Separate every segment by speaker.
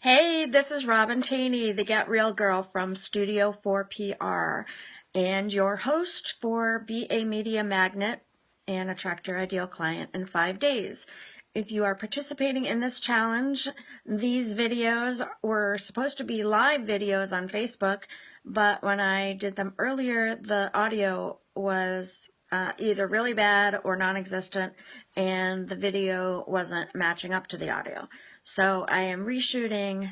Speaker 1: Hey, this is Robin Taney, the Get Real Girl from Studio 4PR, and your host for Be a Media Magnet and Attract Your Ideal Client in 5 days. If you are participating in this challenge, these videos were supposed to be live videos on Facebook, but when I did them earlier, the audio was either really bad or non-existent, and the video wasn't matching up to the audio. So I am reshooting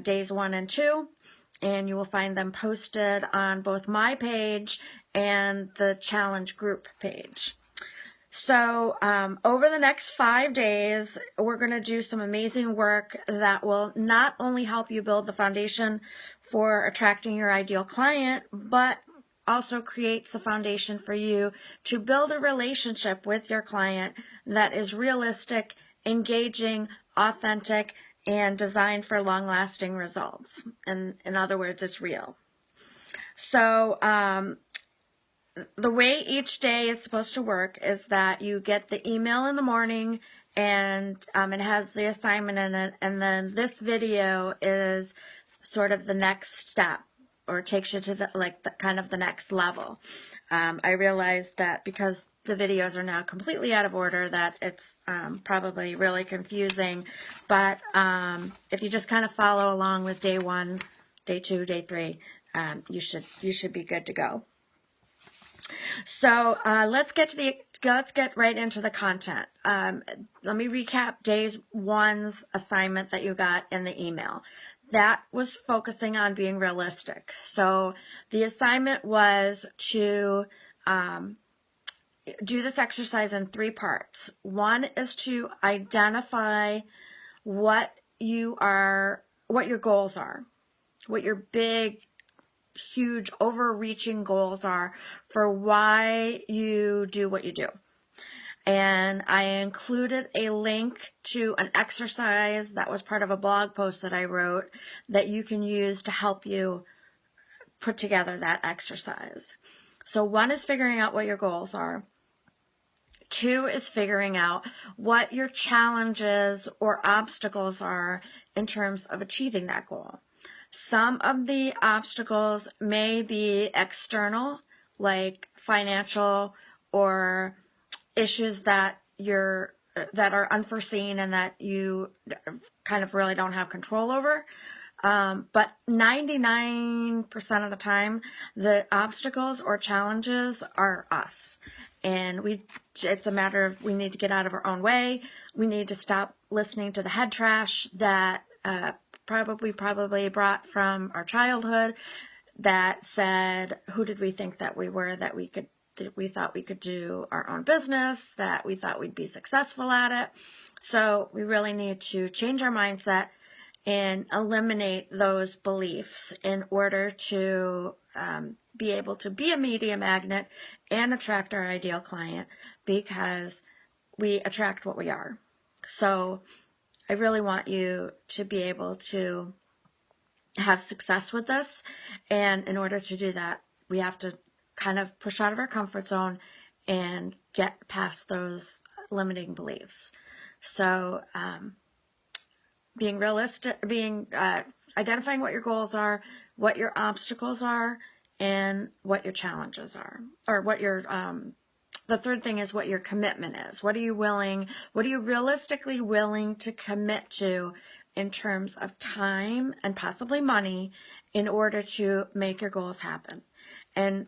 Speaker 1: days 1 and 2, and you will find them posted on both my page and the challenge group page. So over the next 5 days, we're going to do some amazing work that will not only help you build the foundation for attracting your ideal client, but also creates the foundation for you to build a relationship with your client that is realistic, engaging, authentic, and designed for long-lasting results. And in other words, it's real. So the way each day is supposed to work is that you get the email in the morning, and it has the assignment in it, and then this video is sort of the next step, or takes you to the kind of the next level. I realized that because the videos are now completely out of order that it's probably really confusing, but if you just kind of follow along with day 1, day 2, day 3, you should be good to go. So let's get right into the content. Let me recap day 1's assignment that you got in the email. That was focusing on being realistic. So the assignment was to do this exercise in 3 parts. 1 is to identify what your goals are, what your big, huge, overreaching goals are for why you do what you do. And I included a link to an exercise that was part of a blog post that I wrote that you can use to help you put together that exercise. So 1 is figuring out what your goals are. 2 is figuring out what your challenges or obstacles are in terms of achieving that goal. Some of the obstacles may be external, like financial or issues that are unforeseen and that you kind of really don't have control over. But 99% of the time, the obstacles or challenges are us. And it's a matter of we need to get out of our own way. We need to stop listening to the head trash that probably brought from our childhood that said, who did we think that we were, that we thought we could do our own business, that we thought we'd be successful at it. So we really need to change our mindset and eliminate those beliefs in order to be able to be a media magnet and attract our ideal client, because we attract what we are. So I really want you to be able to have success with this, and in order to do that, we have to kind of push out of our comfort zone and get past those limiting beliefs. So being realistic, identifying what your goals are, what your obstacles are, and what your challenges are, or what your the third thing is what your commitment is. What are you realistically willing to commit to in terms of time and possibly money in order to make your goals happen? And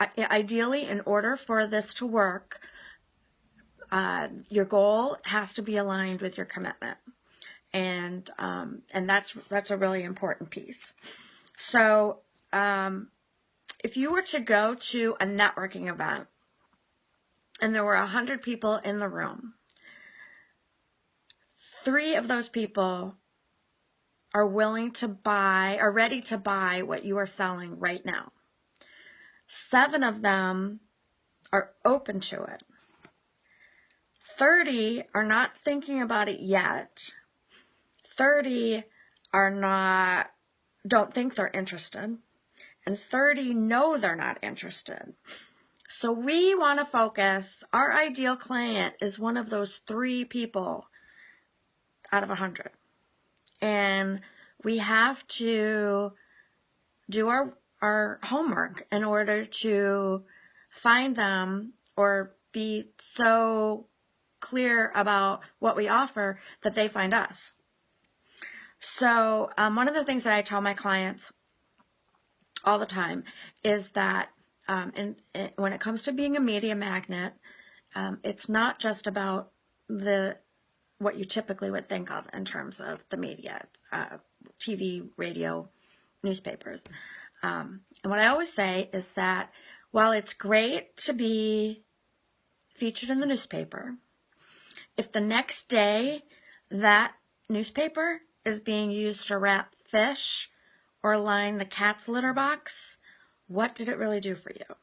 Speaker 1: ideally, in order for this to work, your goal has to be aligned with your commitment. And that's a really important piece. So if you were to go to a networking event and there were 100 people in the room, 3 of those people are ready to buy what you are selling right now. 7 of them are open to it. 30 are not thinking about it yet. 30 don't think they're interested. And 30 know they're not interested. So we want to focus, our ideal client is one of those 3 people out of 100. And we have to do our homework in order to find them or be so clear about what we offer that they find us. So one of the things that I tell my clients all the time is that when it comes to being a media magnet, it's not just about what you typically would think of in terms of the media, TV, radio, newspapers. And what I always say is that while it's great to be featured in the newspaper, if the next day that newspaper is being used to wrap fish or line the cat's litter box, what did it really do for you?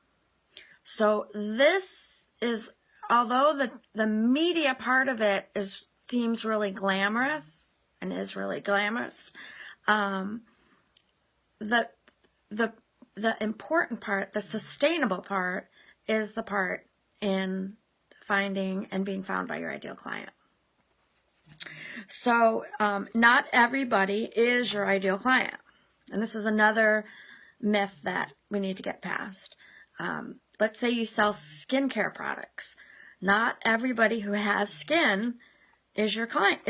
Speaker 1: So this is, although the media part of it seems really glamorous and is really glamorous, the important part, the sustainable part, is the part in finding and being found by your ideal client. So not everybody is your ideal client. And this is another myth that we need to get past. Let's say you sell skincare products. Not everybody who has skin is your client.